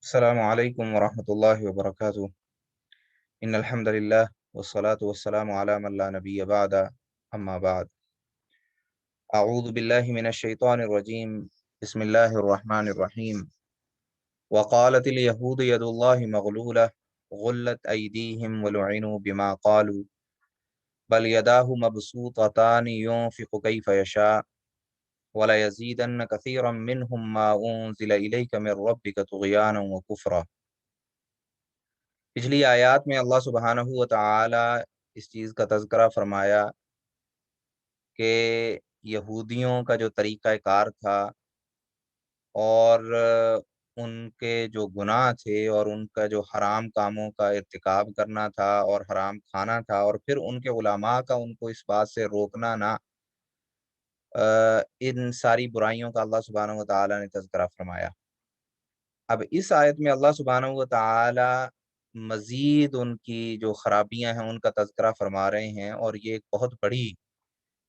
السلام علیکم ورحمۃ اللہ وبرکاتہ ان الحمد للہ والصلاة والسلام علی من لا نبی بعد اما بعد اعوذ باللہ من الشیطان الرجیم بسم اللہ الرحمن الرحیم وقالت اليہود ید اللہ مغلولہ غلت ایدیہم ولعنوا بما قالوا بل یداہ مبسوطتان ينفق کیف یشاء وليزيدن كثيرا منهم ما انزل الیک من ربک طغیانا وکفرا۔ پچھلی آیات میں اللہ سبحانہ و تعالی اس چیز کا تذکرہ فرمایا کہ یہودیوں کا جو طریقہ کار تھا اور ان کے جو گناہ تھے اور ان کا جو حرام کاموں کا ارتکاب کرنا تھا اور حرام کھانا تھا، اور پھر ان کے علماء کا ان کو اس بات سے روکنا نہ، ان ساری برائیوں کا اللہ سبحانہ و تعالی نے تذکرہ فرمایا۔ اب اس آیت میں اللہ سبحانہ و تعالی مزید ان کی جو خرابیاں ہیں ان کا تذکرہ فرما رہے ہیں، اور یہ ایک بہت بڑی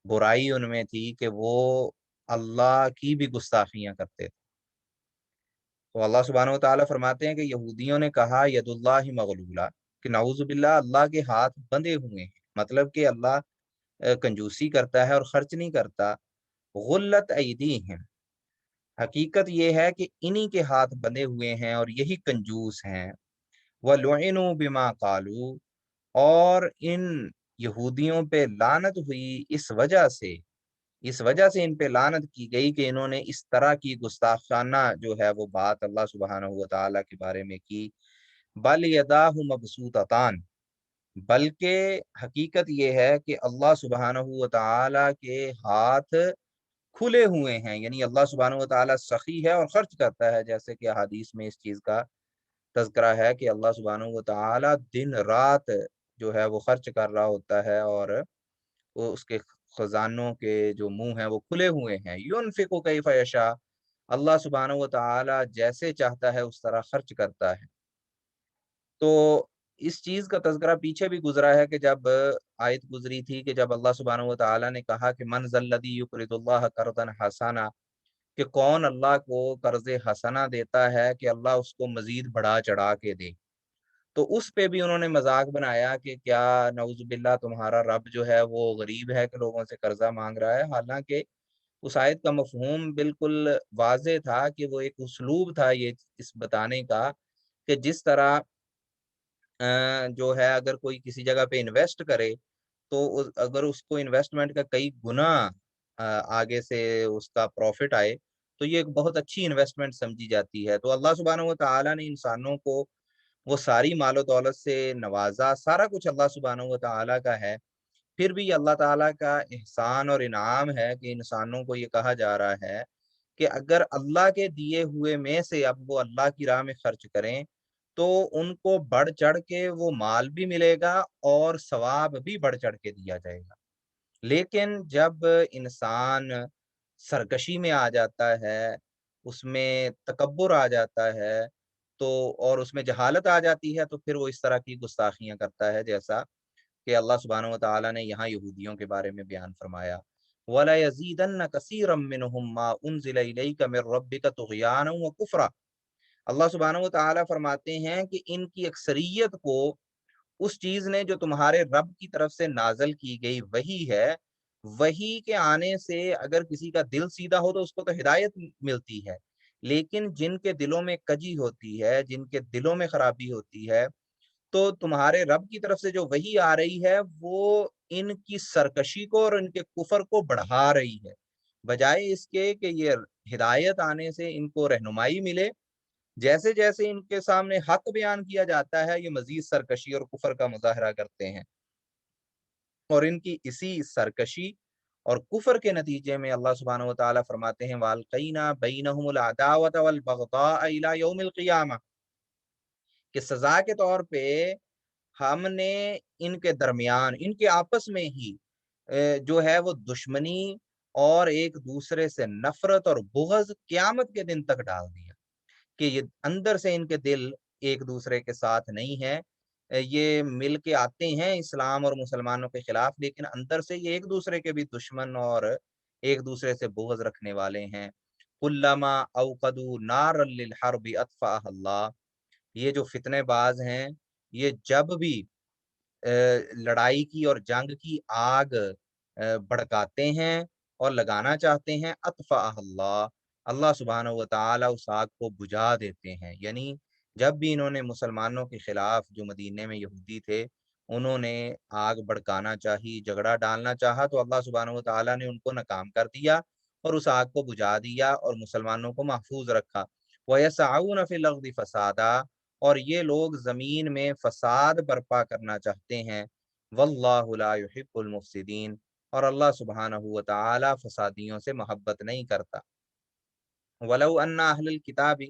برائی ان میں تھی کہ وہ اللہ کی بھی گستاخیاں کرتے تھے۔ تو اللہ سبحانہ و تعالیٰ فرماتے ہیں کہ یہودیوں نے کہا ید اللہ مغلولہ، کہ نعوذ باللہ اللہ کے ہاتھ بندھے ہوئے ہیں، مطلب کہ اللہ کنجوسی کرتا ہے اور خرچ نہیں کرتا۔ غلت ایدیہم، حقیقت یہ ہے کہ انہی کے ہاتھ بندھے ہوئے ہیں اور یہی کنجوس ہیں۔ وَلُعِنُوا بِمَا قَالُوا، اور ان یہودیوں پہ لعنت ہوئی اس وجہ سے ان پہ لعنت کی گئی کہ انہوں نے اس طرح کی گستاخانہ جو ہے وہ بات اللہ سبحانہ و تعالیٰ کے بارے میں کی۔ بل یداہ مبسوطتان، بلکہ حقیقت یہ ہے کہ اللہ سبحانہ و تعالیٰ کے ہاتھ کھلے ہوئے ہیں، یعنی اللہ سبحانہ و تعالیٰ سخی ہے اور خرچ کرتا ہے، جیسے کہ احادیث میں اس چیز کا تذکرہ ہے کہ اللہ سبحانہ و تعالیٰ دن رات جو ہے وہ خرچ کر رہا ہوتا ہے، اور وہ اس کے خزانوں کے جو منہ ہیں وہ کھلے ہوئے ہیں۔ ينفق کیف یشاء، اللہ سبحانہ و تعالیٰ جیسے چاہتا ہے اس طرح خرچ کرتا ہے۔ تو اس چیز کا تذکرہ پیچھے بھی گزرا ہے کہ جب آیت گزری تھی کہ جب اللہ سبحانہ و تعالیٰ نے کہا کہ من ذا الذی یقرض اللہ قرضا حسنا، کہ کون اللہ کو قرض حسنا دیتا ہے کہ اللہ اس کو مزید بڑھا چڑھا کے دے۔ تو اس پہ بھی انہوں نے مذاق بنایا کہ کیا نعوذ باللہ تمہارا رب جو ہے وہ غریب ہے کہ لوگوں سے قرضہ مانگ رہا ہے، حالانکہ اس آیت کا مفہوم بالکل واضح تھا کہ وہ ایک اسلوب تھا یہ اس بتانے کا کہ جس طرح جو ہے اگر کوئی کسی جگہ پہ انویسٹ کرے تو اگر اس کو انویسٹمنٹ کا کئی گنا آگے سے اس کا پروفٹ آئے تو یہ ایک بہت اچھی انویسٹمنٹ سمجھی جاتی ہے۔ تو اللہ سبحانہ و تعالیٰ نے انسانوں کو وہ ساری مال و دولت سے نوازا، سارا کچھ اللہ سبحانہ و تعالیٰ کا ہے، پھر بھی اللہ تعالیٰ کا احسان اور انعام ہے کہ انسانوں کو یہ کہا جا رہا ہے کہ اگر اللہ کے دیے ہوئے میں سے اب وہ اللہ کی راہ میں خرچ کریں تو ان کو بڑھ چڑھ کے وہ مال بھی ملے گا اور ثواب بھی بڑھ چڑھ کے دیا جائے گا۔ لیکن جب انسان سرکشی میں آ جاتا ہے، اس میں تکبر آ جاتا ہے، تو اور اس میں جہالت آ جاتی ہے، تو پھر وہ اس طرح کی گستاخیاں کرتا ہے، جیسا کہ اللہ سبحانہ و تعالیٰ نے یہاں یہودیوں کے بارے میں بیان فرمایا۔ وَلَا يَزِيدَنَّ كَثِيرًا مِّنْهُم مَّا أُنزِلَ إِلَيْكَ مِن رَّبِّكَ طُغْيَانًا وَكُفْرًا۔ اللہ سبحانہ و تعالیٰ فرماتے ہیں کہ ان کی اکثریت کو اس چیز نے جو تمہارے رب کی طرف سے نازل کی گئی وحی ہے، وحی کے آنے سے اگر کسی کا دل سیدھا ہو تو اس کو تو ہدایت ملتی ہے، لیکن جن کے دلوں میں کجی ہوتی ہے، جن کے دلوں میں خرابی ہوتی ہے، تو تمہارے رب کی طرف سے جو وحی آ رہی ہے وہ ان کی سرکشی کو اور ان کے کفر کو بڑھا رہی ہے، بجائے اس کے کہ یہ ہدایت آنے سے ان کو رہنمائی ملے۔ جیسے جیسے ان کے سامنے حق بیان کیا جاتا ہے یہ مزید سرکشی اور کفر کا مظاہرہ کرتے ہیں، اور ان کی اسی سرکشی اور کفر کے نتیجے میں اللہ سبحانہ و تعالیٰ فرماتے ہیں وَأَلْقَيْنَا بَيْنَهُمُ الْعَدَاوَةَ وَالْبَغْضَاءَ إِلَى يَوْمِ الْقِيَامَةِ، کہ سزا کے طور پہ ہم نے ان کے درمیان، ان کے آپس میں ہی جو ہے وہ دشمنی اور ایک دوسرے سے نفرت اور بغض قیامت کے دن تک ڈال دیا، کہ یہ اندر سے ان کے دل ایک دوسرے کے ساتھ نہیں ہے، یہ مل کے آتے ہیں اسلام اور مسلمانوں کے خلاف، لیکن اندر سے یہ ایک دوسرے کے بھی دشمن اور ایک دوسرے سے بغض رکھنے والے ہیں۔ کلما اوقدوا نارا للحرب اطفاها اللہ، یہ جو فتنے باز ہیں یہ جب بھی لڑائی کی اور جنگ کی آگ بھڑکاتے ہیں اور لگانا چاہتے ہیں، اطفاء اللہ، اللہ سبحانہ و تعالی اس آگ کو بجھا دیتے ہیں۔ یعنی جب بھی انہوں نے مسلمانوں کے خلاف، جو مدینے میں یہودی تھے، انہوں نے آگ بھڑکانا چاہی، جھگڑا ڈالنا چاہا، تو اللہ سبحانہ و تعالی نے ان کو ناکام کر دیا اور اس آگ کو بجھا دیا اور مسلمانوں کو محفوظ رکھا۔ وَيَسْعَوْنَ فِي الْأَرْضِ فَسَادًا، اور یہ لوگ زمین میں فساد برپا کرنا چاہتے ہیں۔ واللہ لا يحب المفسدین، اور اللہ سبحانہ و تعالی فسادیوں سے محبت نہیں کرتا۔ ولو ان اہل الکتاب،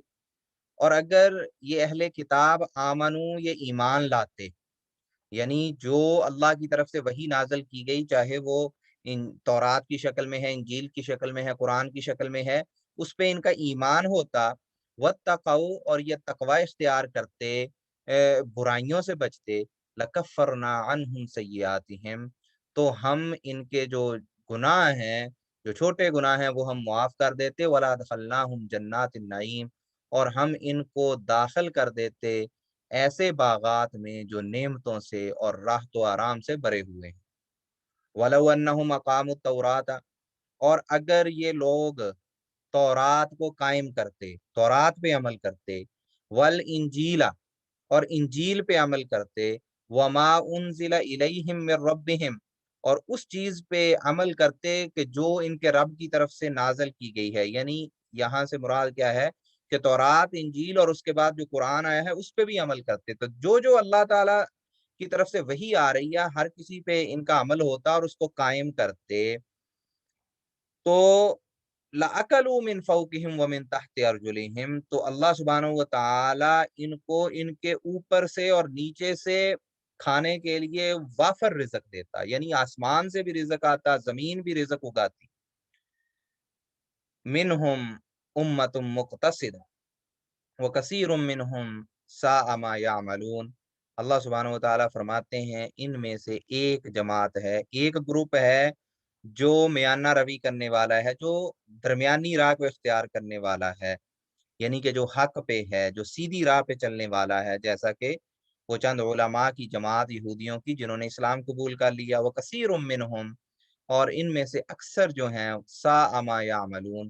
اور اگر یہ اہل کتاب آمنو، یہ ایمان لاتے، یعنی جو اللہ کی طرف سے وحی نازل کی گئی، چاہے وہ ان تورات کی شکل میں ہے، انجیل کی شکل میں ہے، قرآن کی شکل میں ہے، اس پہ ان کا ایمان ہوتا، واتقوا، اور یہ تقوی اختیار کرتے، برائیوں سے بچتے، لکفرنا عنہم سیئاتہم، تو ہم ان کے جو گناہ ہیں، جو چھوٹے گناہ ہیں، وہ ہم معاف کر دیتے، ولا دخلناہم جنات النعیم، اور ہم ان کو داخل کر دیتے ایسے باغات میں جو نعمتوں سے اور راحت و آرام سے بھرے ہوئے ہیں۔ وَلَوْ أَنَّهُمْ أَقَامُوا التَّوْرَاةَ، اور اگر یہ لوگ تورات کو قائم کرتے، تورات پہ عمل کرتے، والانجیل، اور انجیل پہ عمل کرتے، وما انزل الیہم من ربہم، اور اس چیز پہ عمل کرتے کہ جو ان کے رب کی طرف سے نازل کی گئی ہے، یعنی یہاں سے مراد کیا ہے کہ تورات، انجیل اور اس کے بعد جو قرآن آیا ہے اس پہ بھی عمل کرتے، تو جو اللہ تعالیٰ کی طرف سے وہی آ رہی ہے ہر کسی پہ ان کا عمل ہوتا اور اس کو قائم کرتے، تو لَأَكَلُوا مِن فَوْقِهِمْ وَمِن تَحْتِ أَرْجُلِهِمْ، تو اللہ سبحانہ و تعالی ان کو ان کے اوپر سے اور نیچے سے کھانے کے لیے وافر رزق دیتا، یعنی آسمان سے بھی رزق آتا، زمین بھی رزق اگاتی۔ منہم امت مقتصدہ وکثیر منہم ساء ما یعملون، اللہ سبحانہ و تعالیٰ فرماتے ہیں ان میں سے ایک جماعت ہے، ایک گروپ ہے جو میانہ روی کرنے والا ہے، جو درمیانی راہ کو اختیار کرنے والا ہے، یعنی کہ جو حق پہ ہے، جو سیدھی راہ پہ چلنے والا ہے، جیسا کہ وہ چند علماء کی جماعت یہودیوں کی جنہوں نے اسلام قبول کر لیا، وہ کثیر منہم، اور ان میں سے اکثر جو ہیں ساء ما یعملون،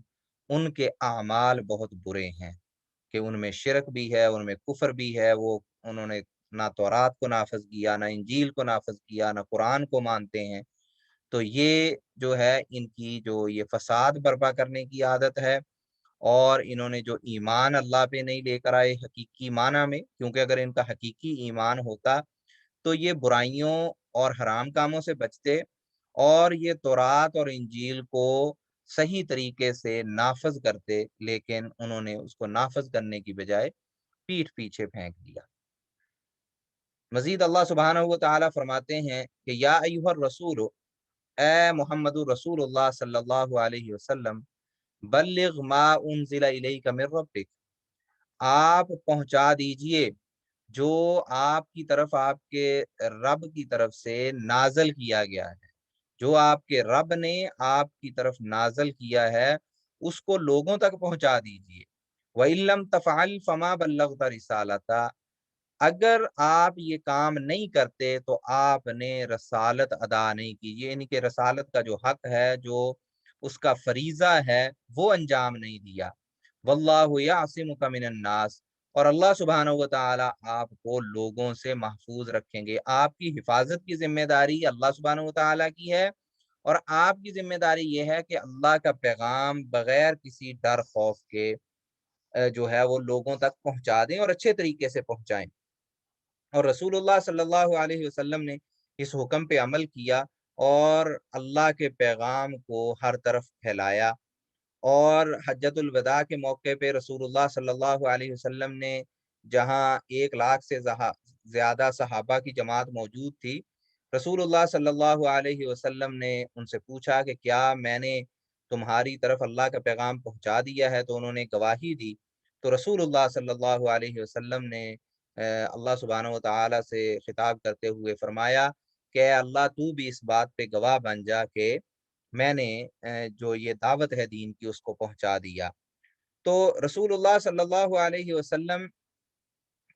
ان کے اعمال بہت برے ہیں، کہ ان میں شرک بھی ہے، ان میں کفر بھی ہے، وہ انہوں نے نہ تورات کو نافذ کیا، نہ انجیل کو نافذ کیا، نہ قرآن کو مانتے ہیں، تو یہ جو ہے ان کی جو یہ فساد برپا کرنے کی عادت ہے، اور انہوں نے جو ایمان اللہ پہ نہیں لے کر آئے حقیقی معنی میں، کیونکہ اگر ان کا حقیقی ایمان ہوتا تو یہ برائیوں اور حرام کاموں سے بچتے اور یہ تورات اور انجیل کو صحیح طریقے سے نافذ کرتے، لیکن انہوں نے اس کو نافذ کرنے کی بجائے پیٹھ پیچھے پھینک دیا۔ مزید اللہ سبحانہ و تعالیٰ فرماتے ہیں کہ یا ایھا الرسول، اے محمد رسول اللہ صلی اللہ علیہ وسلم، بلغ ما انزل الیک من ربک، آپ پہنچا دیجئے جو آپ کی طرف، آپ کے رب کی طرف سے نازل کیا گیا ہے، جو آپ کے رب نے آپ کی طرف نازل کیا ہے اس کو لوگوں تک پہنچا دیجئے۔ وَإِن لَّمْ تَفْعَلْ فَمَا بَلَّغْتَ رِسَالَتَهُ، اگر آپ یہ کام نہیں کرتے تو آپ نے رسالت ادا نہیں کی، یعنی کہ رسالت کا جو حق ہے، جو اس کا فریضہ ہے، وہ انجام نہیں دیا۔ واللہ یعصمک من الناس، اور اللہ سبحانہ و تعالی آپ کو لوگوں سے محفوظ رکھیں گے، آپ کی حفاظت کی ذمہ داری اللہ سبحانہ و تعالی کی ہے، اور آپ کی ذمہ داری یہ ہے کہ اللہ کا پیغام بغیر کسی ڈر خوف کے جو ہے وہ لوگوں تک پہنچا دیں اور اچھے طریقے سے پہنچائیں۔ اور رسول اللہ صلی اللہ علیہ وسلم نے اس حکم پہ عمل کیا اور اللہ کے پیغام کو ہر طرف پھیلایا، اور حجۃ الوداع کے موقع پہ رسول اللہ صلی اللہ علیہ وسلم نے جہاں 1 لاکھ سے زیادہ صحابہ کی جماعت موجود تھی، رسول اللہ صلی اللہ علیہ وسلم نے ان سے پوچھا کہ کیا میں نے تمہاری طرف اللہ کا پیغام پہنچا دیا ہے، تو انہوں نے گواہی دی، تو رسول اللہ صلی اللہ علیہ وسلم نے اللہ سبحانہ و تعالی سے خطاب کرتے ہوئے فرمایا کہ اے اللہ تو بھی اس بات پہ گواہ بن جا کہ میں نے جو یہ دعوت ہے دین کی اس کو پہنچا دیا۔ تو رسول اللہ صلی اللہ علیہ وسلم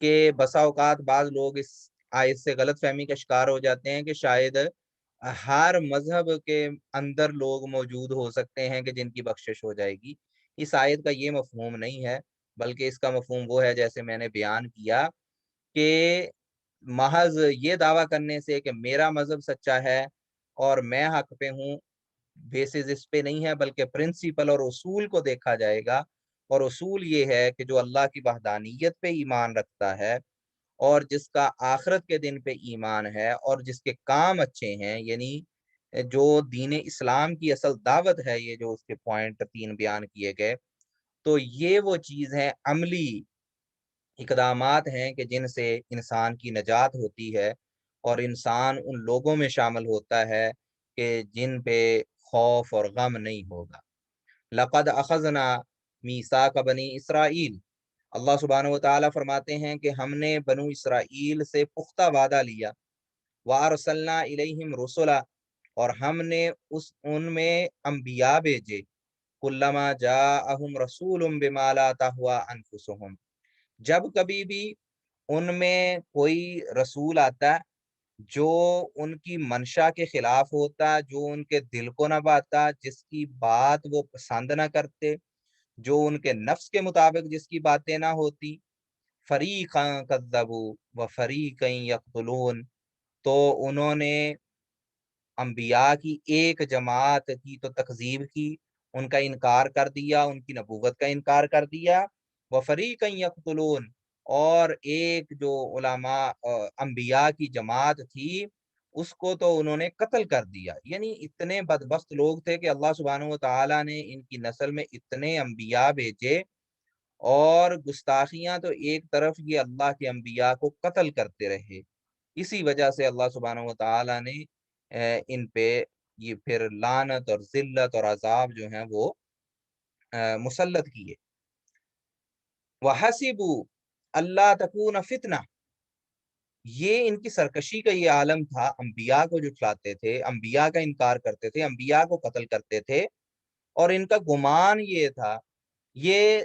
کہ بسا اوقات بعض لوگ اس آیت سے غلط فہمی کا شکار ہو جاتے ہیں کہ شاید ہر مذہب کے اندر لوگ موجود ہو سکتے ہیں کہ جن کی بخشش ہو جائے گی۔ اس آیت کا یہ مفہوم نہیں ہے، بلکہ اس کا مفہوم وہ ہے جیسے میں نے بیان کیا کہ محض یہ دعویٰ کرنے سے کہ میرا مذہب سچا ہے اور میں حق پہ ہوں، بیسز اس پہ نہیں ہے، بلکہ پرنسپل اور اصول کو دیکھا جائے گا۔ اور اصول یہ ہے کہ جو اللہ کی وحدانیت پہ ایمان رکھتا ہے اور جس کا آخرت کے دن پہ ایمان ہے اور جس کے کام اچھے ہیں، یعنی جو دین اسلام کی اصل دعوت ہے، یہ جو اس کے پوائنٹ 3 بیان کیے گئے، تو یہ وہ چیز ہے، عملی اقدامات ہیں کہ جن سے انسان کی نجات ہوتی ہے اور انسان ان لوگوں میں شامل ہوتا ہے کہ جن پہ خوف اور غم نہیں ہوگا۔ لقد اخذنا میثاق بنی اسرائیل، اللہ سبحانہ و تعالیٰ فرماتے ہیں کہ ہم نے بنو اسرائیل سے پختہ وعدہ لیا، وارسلنا الیہم رسلا، اور ہم نے ان میں انبیاء بھیجے، کلما جاءہم رسول بما لا تہوی انفسہم، جب کبھی بھی ان میں کوئی رسول آتا جو ان کی منشا کے خلاف ہوتا، جو ان کے دل کو نہ باتا، جس کی بات وہ پسند نہ کرتے، جو ان کے نفس کے مطابق جس کی باتیں نہ ہوتی، فریقا کذبوا و فریقا یقتلون، تو انہوں نے انبیاء کی ایک جماعت کی تو تکذیب کی، ان کا انکار کر دیا، ان کی نبوت کا انکار کر دیا، وفریقا یقتلون، اور ایک جو علماء انبیاء کی جماعت تھی اس کو تو انہوں نے قتل کر دیا۔ یعنی اتنے بدبخت لوگ تھے کہ اللہ سبحانہ و تعالیٰ نے ان کی نسل میں اتنے انبیاء بھیجے، اور گستاخیاں تو ایک طرف، یہ اللہ کے انبیاء کو قتل کرتے رہے۔ اسی وجہ سے اللہ سبحانہ و تعالیٰ نے ان پہ یہ پھر لعنت اور ذلت اور عذاب جو ہیں وہ مسلط کیے۔ وَحَسِبُوا اللہ تکون فتنہ، یہ ان کی سرکشی کا یہ عالم تھا، انبیاء کو جھٹلاتے تھے، انبیاء کا انکار کرتے تھے، انبیاء کو قتل کرتے تھے، اور ان کا گمان یہ تھا، یہ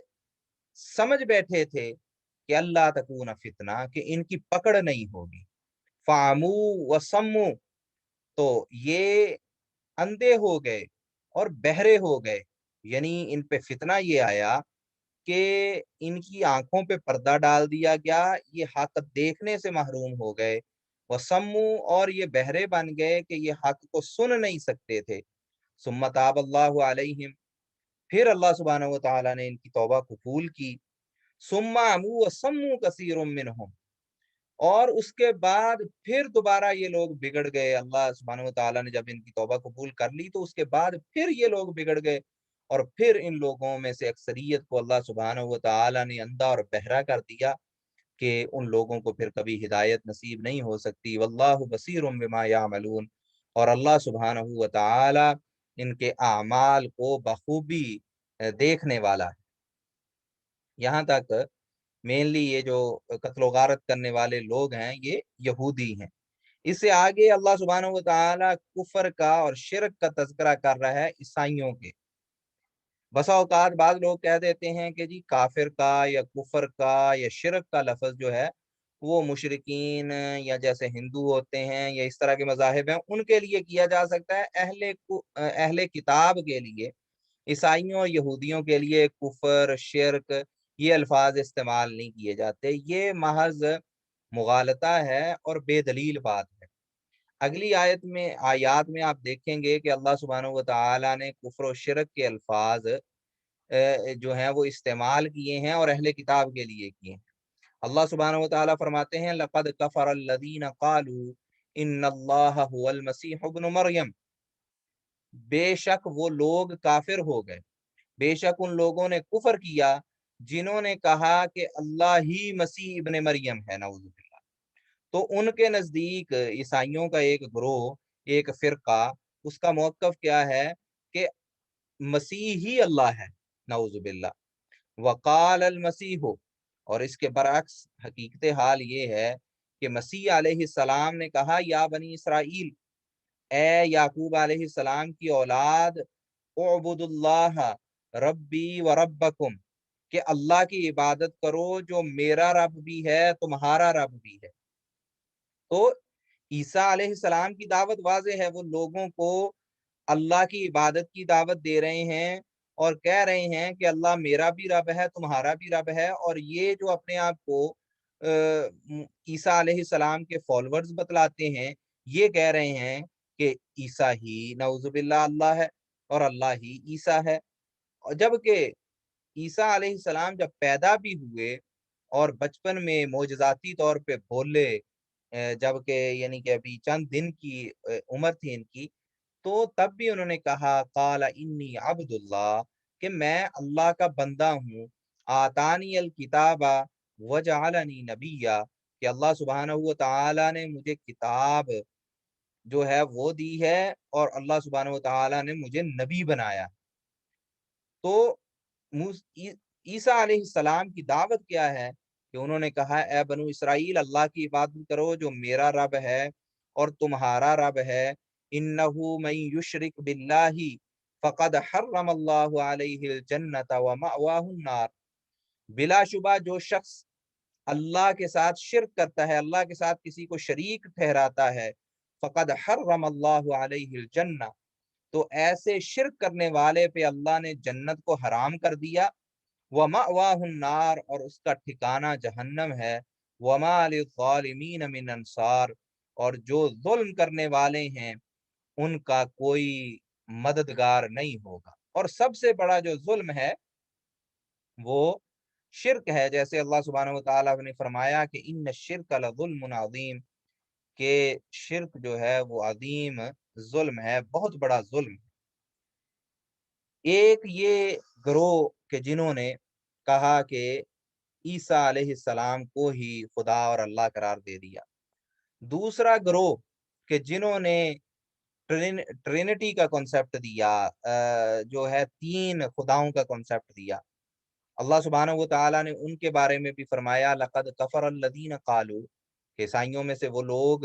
سمجھ بیٹھے تھے کہ اللہ تکون فتنہ، کہ ان کی پکڑ نہیں ہوگی۔ فَعَمُوا وَصَمُّوا، تو یہ اندھے ہو گئے اور بہرے ہو گئے، یعنی ان پہ فتنہ یہ آیا کہ ان کی آنکھوں پہ پردہ ڈال دیا گیا، یہ حق دیکھنے سے محروم ہو گئے، وَصَمُّوا، اور یہ بہرے بن گئے کہ یہ حق کو سن نہیں سکتے تھے۔ ثُمَّ تَابَ اللَّهُ عَلَيْهِمْ، پھر اللہ سبحانہ و تعالیٰ نے ان کی توبہ قبول کی۔ ثُمَّ عَمُوا وَصَمُّوا كَثِيرٌ مِّنْهُمْ، اور اس کے بعد پھر دوبارہ یہ لوگ بگڑ گئے۔ اللہ سبحانہ و تعالیٰ نے جب ان کی توبہ قبول کر لی تو اس کے بعد پھر یہ لوگ بگڑ گئے، اور پھر ان لوگوں میں سے اکثریت کو اللہ سبحانہ و تعالیٰ نے اندھا اور بہرا کر دیا کہ ان لوگوں کو پھر کبھی ہدایت نصیب نہیں ہو سکتی۔ واللہ بصیر بما یعملون، اور اللہ سبحانہ و تعالیٰ ان کے اعمال کو بخوبی دیکھنے والا ہے۔ یہاں تک مینلی یہ جو قتل و غارت کرنے والے لوگ ہیں یہ یہودی ہیں۔ اس سے آگے اللہ سبحانہ و تعالیٰ کفر کا اور شرک کا تذکرہ کر رہا ہے عیسائیوں کے۔ بسا اوقات بعض لوگ کہہ دیتے ہیں کہ جی کافر کا یا کفر کا یا شرک کا لفظ جو ہے وہ مشرکین یا جیسے ہندو ہوتے ہیں یا اس طرح کے مذاہب ہیں ان کے لیے کیا جا سکتا ہے، اہل کتاب کے لیے، عیسائیوں اور یہودیوں کے لیے کفر، شرک، یہ الفاظ استعمال نہیں کیے جاتے۔ یہ محض مغالطہ ہے اور بے دلیل بات ہے۔ اگلی آیات میں آپ دیکھیں گے کہ اللہ سبحانہ و تعالیٰ نے کفر و شرک کے الفاظ جو ہیں وہ استعمال کیے ہیں اور اہل کتاب کے لیے کیے ہیں۔ اللہ سبحانہ و تعالیٰ فرماتے ہیں لَقَدْ كَفَرَ الَّذِينَ قَالُوا إِنَّ اللَّهَ هُوَ الْمَسِيحُ ابْنُ مَرْيَمَ، بے شک وہ لوگ کافر ہو گئے، بے شک ان لوگوں نے کفر کیا جنہوں نے کہا کہ اللہ ہی مسیح ابن مریم ہے، نعوذ باللہ۔ تو ان کے نزدیک عیسائیوں کا ایک گروہ، ایک فرقہ، اس کا موقف کیا ہے کہ مسیح ہی اللہ ہے، نعوذ باللہ۔ وقال المسیح، اور اس کے برعکس حقیقت حال یہ ہے کہ مسیح علیہ السلام نے کہا یا بنی اسرائیل، اے یعقوب علیہ السلام کی اولاد، اعبدوا اللہ ربی و ربکم، کہ اللہ کی عبادت کرو جو میرا رب بھی ہے تمہارا رب بھی ہے۔ تو عیسیٰ علیہ السلام کی دعوت واضح ہے، وہ لوگوں کو اللہ کی عبادت کی دعوت دے رہے ہیں اور کہہ رہے ہیں کہ اللہ میرا بھی رب ہے تمہارا بھی رب ہے، اور یہ جو اپنے آپ کو عیسیٰ علیہ السلام کے فالورز بتلاتے ہیں، یہ کہہ رہے ہیں کہ عیسیٰ ہی نعوذ باللہ اللہ ہے اور اللہ ہی عیسیٰ ہے۔ اور جبکہ عیسیٰ علیہ السلام جب پیدا بھی ہوئے اور بچپن میں معجزاتی طور پہ بولے، جبکہ یعنی کہ ابھی چند دن کی عمر تھی ان کی، تو تب بھی انہوں نے کہا قال انی عبد اللہ، کہ میں اللہ کا بندہ ہوں، آتانی الکتاب وجعلنی نبیا، کہ اللہ سبحانہ و تعالی نے مجھے کتاب جو ہے وہ دی ہے اور اللہ سبحانہ و تعالی نے مجھے نبی بنایا۔ تو عیسیٰ علیہ السلام کی دعوت کیا ہے کہ انہوں نے کہا اے بنو اسرائیل اللہ کی عبادت کرو جو میرا رب ہے اور تمہارا رب ہے، انہو من یشرک باللہ فقد حرم اللہ علیہ الجنت ومأواہ النار، بلا شبہ جو شخص اللہ کے ساتھ شرک کرتا ہے، اللہ کے ساتھ کسی کو شریک ٹھہراتا ہے، فقد حرم اللہ علیہ الجنہ، تو ایسے شرک کرنے والے پہ اللہ نے جنت کو حرام کر دیا، وَمَأْوَاهُ النَّارُ، اور اس کا ٹھکانہ جہنم ہے، وَمَا لِلظَّالِمِينَ مِنْ انصار، اور جو ظلم کرنے والے ہیں ان کا کوئی مددگار نہیں ہوگا۔ اور سب سے بڑا جو ظلم ہے وہ شرک ہے، جیسے اللہ سبحانہ وتعالیٰ نے فرمایا کہ ان الشرک لظلم عظیم، کہ شرک جو ہے وہ عظیم ظلم ہے، بہت بڑا ظلم ہے۔ ایک یہ گروہ کہ جنہوں نے کہا کہ عیسیٰ علیہ السلام کو ہی خدا اور اللہ قرار دے دیا، دوسرا گروہ کہ جنہوں نے ٹرینٹی کا کنسپٹ دیا، جو ہے تین خداؤں کا کنسپٹ دیا۔ اللہ سبحانہ و تعالیٰ نے ان کے بارے میں بھی فرمایا لقد کفر الذین قالوا، کہ عیسائیوں میں سے وہ لوگ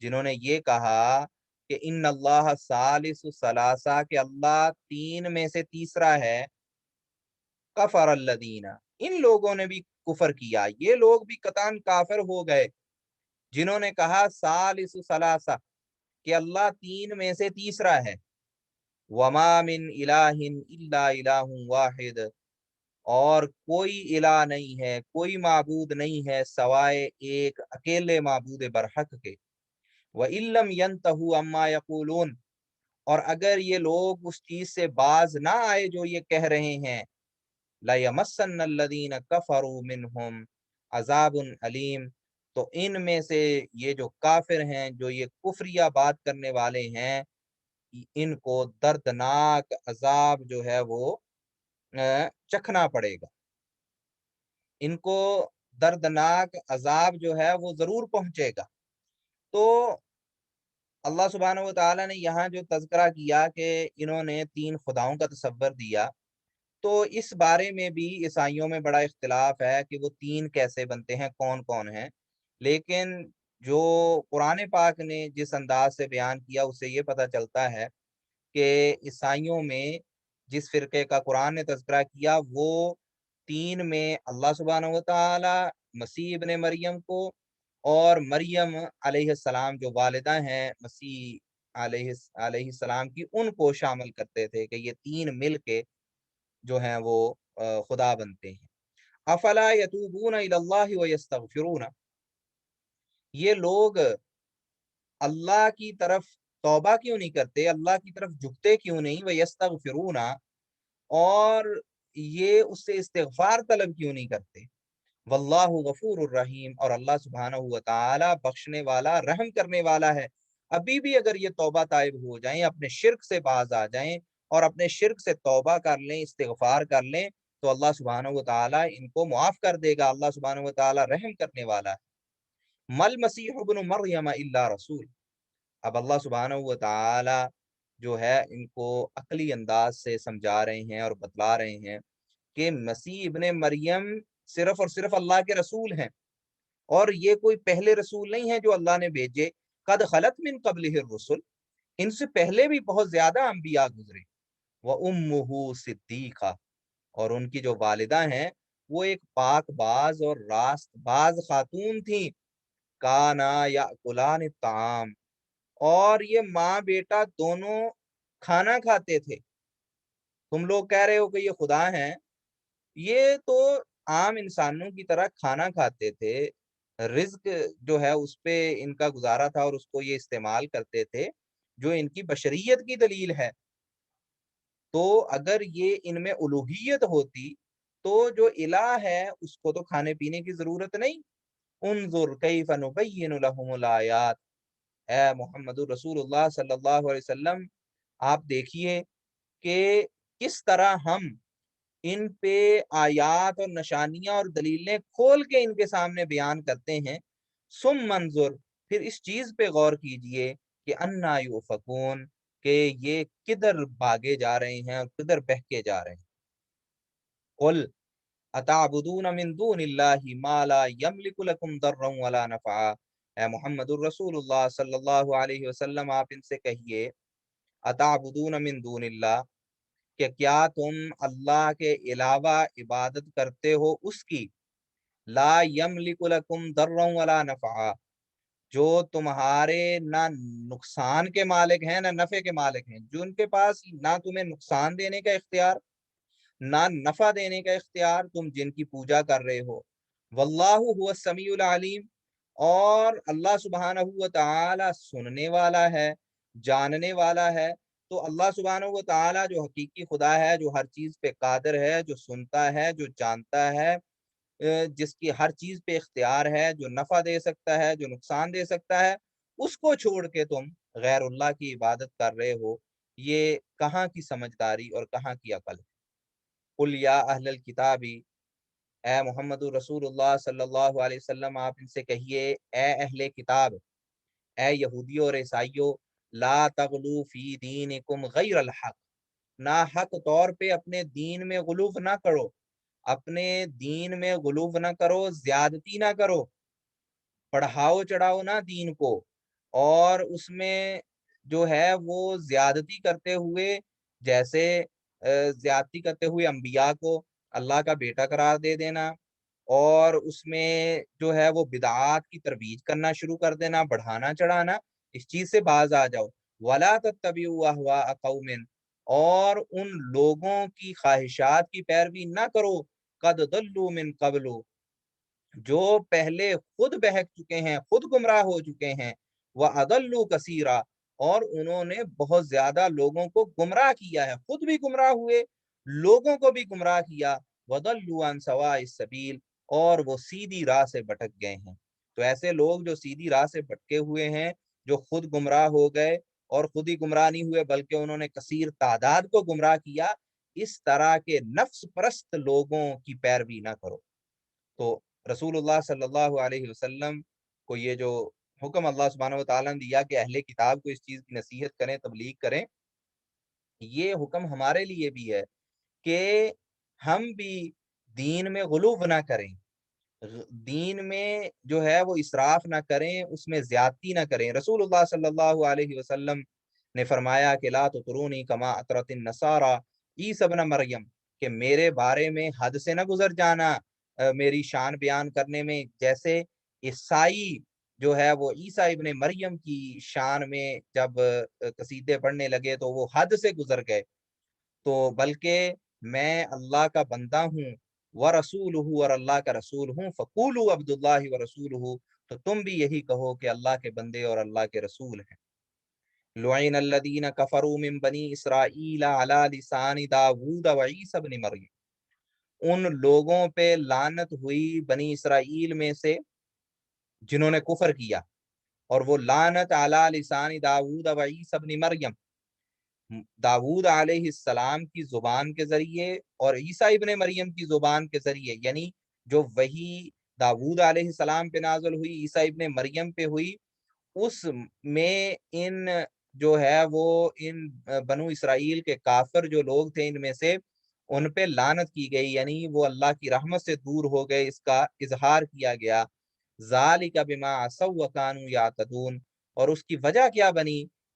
جنہوں نے یہ کہا کہ ان اللہ ثالث ثلاثہ، کہ اللہ تین میں سے تیسرا ہے، کفر الذین، ان لوگوں نے بھی کفر کیا، یہ لوگ بھی قطعاً کافر ہو گئے جنہوں نے کہا ثالث ثلاثہ، کہ اللہ تین میں سے تیسرا ہے، وما من الہ الا الہ واحد، اور کوئی الہ نہیں ہے، کوئی معبود نہیں ہے سوائے ایک اکیلے معبود برحق کے، وَإِن لَّمْ يَنْتَهُوا عَمَّا يَقُولُونَ، اور اگر یہ لوگ اس چیز سے باز نہ آئے جو یہ کہہ رہے ہیں، لَيَمَسَّنَّ الَّذِينَ كَفَرُوا مِنْهُمْ عَذَابٌ أَلِيمٌ، تو ان میں سے یہ جو کافر ہیں، جو یہ کفریہ بات کرنے والے ہیں، ان کو دردناک عذاب جو ہے وہ چکھنا پڑے گا، ان کو دردناک عذاب جو ہے وہ ضرور پہنچے گا۔ تو اللہ سبحانہ و تعالیٰ نے یہاں جو تذکرہ کیا کہ انہوں نے تین خداؤں کا تصور دیا، تو اس بارے میں بھی عیسائیوں میں بڑا اختلاف ہے کہ وہ تین کیسے بنتے ہیں، کون کون ہیں، لیکن جو قرآن پاک نے جس انداز سے بیان کیا اس سے یہ پتہ چلتا ہے کہ عیسائیوں میں جس فرقے کا قرآن نے تذکرہ کیا وہ تین میں اللہ سبحانہ و تعالی، مسیح ابن مریم کو، اور مریم علیہ السلام جو والدہ ہیں مسیح علیہ السلام کی، ان کو شامل کرتے تھے کہ یہ تین مل کے جو ہیں وہ خدا بنتے ہیں۔ افلا یتوبون الی اللہ ویستغفرون، یہ لوگ اللہ کی طرف توبہ کیوں نہیں کرتے، اللہ کی طرف جھکتے کیوں نہیں، ویستغفرون، اور یہ اس سے استغفار طلب کیوں نہیں کرتے، واللہ غفور الرحیم، اور اللہ سبحانہ و تعالی بخشنے والا رحم کرنے والا ہے۔ ابھی بھی اگر یہ توبہ طائب ہو جائیں، اپنے شرک سے باز آ جائیں اور اپنے شرک سے توبہ کر لیں، استغفار کر لیں، تو اللہ سبحانہ و تعالی ان کو معاف کر دے گا، اللہ سبحانہ و تعالی رحم کرنے والا ہے۔ مل مسیح ابن مریم الا رسول، اب اللہ سبحانہ و تعالی جو ہے ان کو عقلی انداز سے سمجھا رہے ہیں اور بتلا رہے ہیں کہ مسیح ابن مریم صرف اور صرف اللہ کے رسول ہیں، اور یہ کوئی پہلے رسول نہیں ہیں جو اللہ نے بھیجے، قد خلت من قبلہ الرسل، ان سے پہلے بھی بہت زیادہ انبیاء گزرے، وَأُمُّهُ صدیقہ، اور ان کی جو والدہ ہیں وہ ایک پاک باز اور راست باز خاتون تھیں، کانا یاکلان الطعام، اور یہ ماں بیٹا دونوں کھانا کھاتے تھے۔ تم لوگ کہہ رہے ہو کہ یہ خدا ہیں، یہ تو عام انسانوں کی طرح کھانا کھاتے تھے، رزق جو ہے اس پہ ان کا گزارا تھا اور اس کو یہ استعمال کرتے تھے، جو ان کی بشریت کی دلیل ہے۔ تو اگر یہ ان میں الوہیت ہوتی تو جو الہ ہے اس کو تو کھانے پینے کی ضرورت نہیں۔ انظر کیف نبین لہم الآیات، اے محمد رسول اللہ صلی اللہ علیہ وسلم آپ دیکھیے کہ کس طرح ہم ان پہ آیات اور نشانیاں اور دلیلیں کھول کے ان کے سامنے بیان کرتے ہیں۔ ثم منظر، پھر اس چیز پہ غور کیجئے کہ انا یؤفکون، کہ یہ کدھر بھاگے جا رہے ہیں اور کدھر بہکے جا رہے ہیں۔ قل اتعبدون من دون اللہ ما لا یملک لکم ضرا ولا نفعا، اے محمد الرسول اللہ صلی اللہ علیہ وسلم آپ ان سے کہیے اتعبدون من دون اللہ، کہ کیا تم اللہ کے علاوہ عبادت کرتے ہو اس کی، لا یملک لکم ضرا ولا نفعا، جو تمہارے نہ نقصان کے مالک ہیں نہ نفع کے مالک ہیں، جو ان کے پاس نہ تمہیں نقصان دینے کا اختیار نہ نفع دینے کا اختیار، تم جن کی پوجا کر رہے ہو۔ واللہ هو السمیع العلیم، اور اللہ سبحانہ و تعالی سننے والا ہے، جاننے والا ہے۔ تو اللہ سبحانہ و تعالی جو حقیقی خدا ہے، جو ہر چیز پہ قادر ہے، جو سنتا ہے، جو جانتا ہے، جس کی ہر چیز پہ اختیار ہے، جو نفع دے سکتا ہے، جو نقصان دے سکتا ہے، اس کو چھوڑ کے تم غیر اللہ کی عبادت کر رہے ہو، یہ کہاں کی سمجھداری اور کہاں کی عقل ہے؟ قل یا اہل الکتاب، اے محمد رسول اللہ صلی اللہ علیہ وسلم آپ ان سے کہیے اے اہل کتاب، اے یہودیوں اور عیسائیوں، لا تغلو فی دینکم غیر الحق، نہ حق طور پہ اپنے دین میں غلو نہ کرو، اپنے دین میں غلو نہ کرو، زیادتی نہ کرو، پڑھاؤ چڑھاؤ نہ دین کو، اور اس میں جو ہے وہ زیادتی کرتے ہوئے، جیسے زیادتی کرتے ہوئے انبیاء کو اللہ کا بیٹا قرار دے دینا، اور اس میں جو ہے وہ بدعات کی ترویج کرنا شروع کر دینا، بڑھانا چڑھانا، اس چیز سے باز آ جاؤ۔ وَلَا تَتَّبِعُوا أَهْوَاءَ قَوْمٍ، اور ان لوگوں کی خواہشات کی پیروی نہ کرو، قَدْ ضَلُّوا مِن قَبْلُ، جو پہلے خود بہک چکے ہیں، خود گمراہ ہو چکے ہیں، وَأَضَلُّوا كَثِيرًا، اور انہوں نے بہت زیادہ لوگوں کو گمراہ کیا ہے، خود بھی گمراہ ہوئے، لوگوں کو بھی گمراہ کیا، وَضَلُّوا عَنْ سَوَاءِ السَّبِيلِ، اور وہ سیدھی راہ سے بھٹک گئے ہیں۔ تو ایسے لوگ جو سیدھی راہ سے بھٹکے ہوئے ہیں، جو خود گمراہ ہو گئے، اور خود ہی گمراہ نہیں ہوئے بلکہ انہوں نے کثیر تعداد کو گمراہ کیا، اس طرح کے نفس پرست لوگوں کی پیروی نہ کرو۔ تو رسول اللہ صلی اللہ علیہ وسلم کو یہ جو حکم اللہ سبحانہ و تعالیٰ نے دیا کہ اہل کتاب کو اس چیز کی نصیحت کریں، تبلیغ کریں، یہ حکم ہمارے لیے بھی ہے کہ ہم بھی دین میں غلو نہ کریں، دین میں جو ہے وہ اسراف نہ کریں، اس میں زیادتی نہ کریں۔ رسول اللہ صلی اللہ علیہ وسلم نے فرمایا کہ لا تطرونی کما اطرت النصارى عیسی ابن مریم، کہ میرے بارے میں حد سے نہ گزر جانا میری شان بیان کرنے میں، جیسے عیسائی جو ہے وہ عیسیٰ ابن مریم کی شان میں جب قصیدے پڑھنے لگے تو وہ حد سے گزر گئے، تو بلکہ میں اللہ کا بندہ ہوں، ورسولہ، اور اللہ کا رسول ہوں، فقولوا عبد اللہ ورسولہ، تو تم بھی یہی کہو کہ اللہ کے بندے اور اللہ کے رسول ہیں۔ لعن الذین کفروا من بنی اسرائیل علی لسان داود وعیسی ابن مریم، ان لوگوں پہ لعنت ہوئی بنی اسرائیل میں سے جنہوں نے کفر کیا، اور وہ لعنت علی لسان داود وعیسی ابن مریم، داود علیہ السلام کی زبان کے ذریعے اور عیسیٰ ابن مریم کی زبان کے ذریعے، یعنی جو وحی داود علیہ السلام پہ نازل ہوئی، عیسیٰ ابن مریم پہ ہوئی، اس میں ان جو ہے وہ ان بنو اسرائیل کے کافر جو لوگ تھے ان میں سے ان پہ لعنت کی گئی، یعنی وہ اللہ کی رحمت سے دور ہو گئے، اس کا اظہار کیا گیا۔ ذالک بما عصوا وکانوا یعتدون، اور اس کی وجہ کیا بنی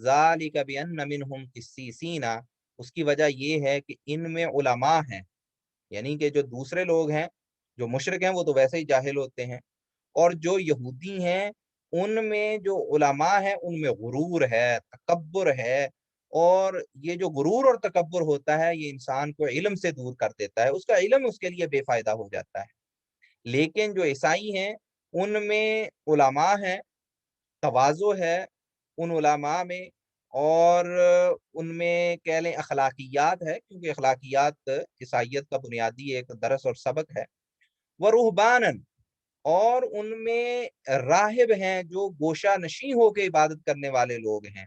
ذالک بأن منہم قسیسینا، اس کی وجہ یہ ہے کہ ان میں علماء ہیں، یعنی کہ جو دوسرے لوگ ہیں، جو مشرک ہیں وہ تو ویسے ہی جاہل ہوتے ہیں، اور جو یہودی ہیں ان میں جو علماء ہیں ان میں غرور ہے، تکبر ہے، اور یہ جو غرور اور تکبر ہوتا ہے یہ انسان کو علم سے دور کر دیتا ہے، اس کا علم اس کے لیے بے فائدہ ہو جاتا ہے۔ لیکن جو عیسائی ہیں ان میں علماء ہیں، تواضع ہے ان علماء میں، اور ان میں کہہ لیں اخلاقیات ہے، کیونکہ اخلاقیات عیسائیت کا بنیادی ایک درس اور سبق ہے، ورہبانن، اور ان میں راہب ہیں جو گوشہ نشیں ہو کے عبادت کرنے والے لوگ ہیں،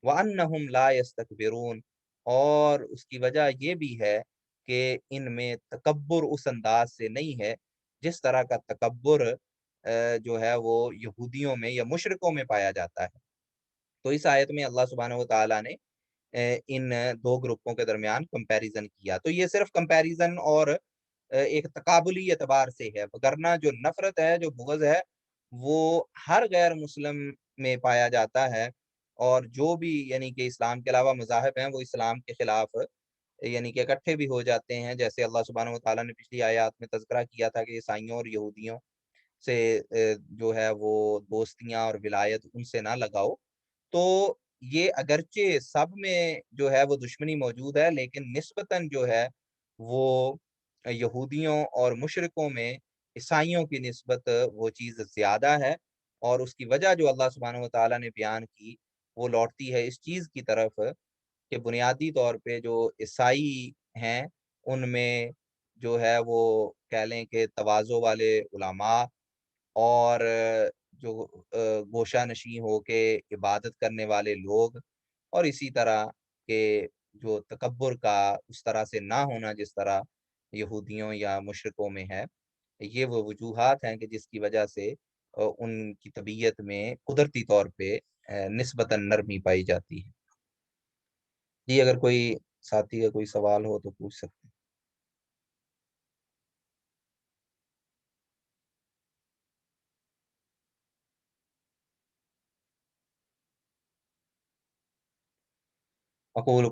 وَأَنَّهُمْ لَا يَسْتَكْبِرُونَ، اور اس کی وجہ یہ بھی ہے کہ ان میں تکبر اس انداز سے نہیں ہے جس طرح کا تکبر جو ہے وہ یہودیوں میں یا مشرکوں میں پایا جاتا ہے۔ تو اس آیت میں اللہ سبحانہ و تعالیٰ نے ان دو گروپوں کے درمیان کمپیریزن کیا، تو یہ صرف کمپیریزن اور ایک تقابلی اعتبار سے ہے، وگرنہ جو نفرت ہے، جو بغض ہے، وہ ہر غیر مسلم میں پایا جاتا ہے، اور جو بھی یعنی کہ اسلام کے علاوہ مذاہب ہیں وہ اسلام کے خلاف یعنی کہ اکٹھے بھی ہو جاتے ہیں، جیسے اللہ سبحانہ و تعالیٰ نے پچھلی آیات میں تذکرہ کیا تھا کہ عیسائیوں اور یہودیوں سے جو ہے وہ دوستیاں اور ولایت ان سے نہ لگاؤ، تو یہ اگرچہ سب میں جو ہے وہ دشمنی موجود ہے، لیکن نسبتاً جو ہے وہ یہودیوں اور مشرکوں میں عیسائیوں کی نسبت وہ چیز زیادہ ہے، اور اس کی وجہ جو اللہ سبحانہ و تعالیٰ نے بیان کی وہ لوٹتی ہے اس چیز کی طرف کہ بنیادی طور پہ جو عیسائی ہیں ان میں جو ہے وہ کہہ لیں کہ تواضع والے علماء، اور جو گوشہ نشیں ہو کے عبادت کرنے والے لوگ، اور اسی طرح کے جو تکبر کا اس طرح سے نہ ہونا جس طرح یہودیوں یا مشرکوں میں ہے، یہ وہ وجوہات ہیں کہ جس کی وجہ سے ان کی طبیعت میں قدرتی طور پہ نسبتاً نرمی پائی جاتی ہے۔ جی اگر کوئی ساتھی کا کوئی سوال ہو تو پوچھ سکتے ہیں۔ اقول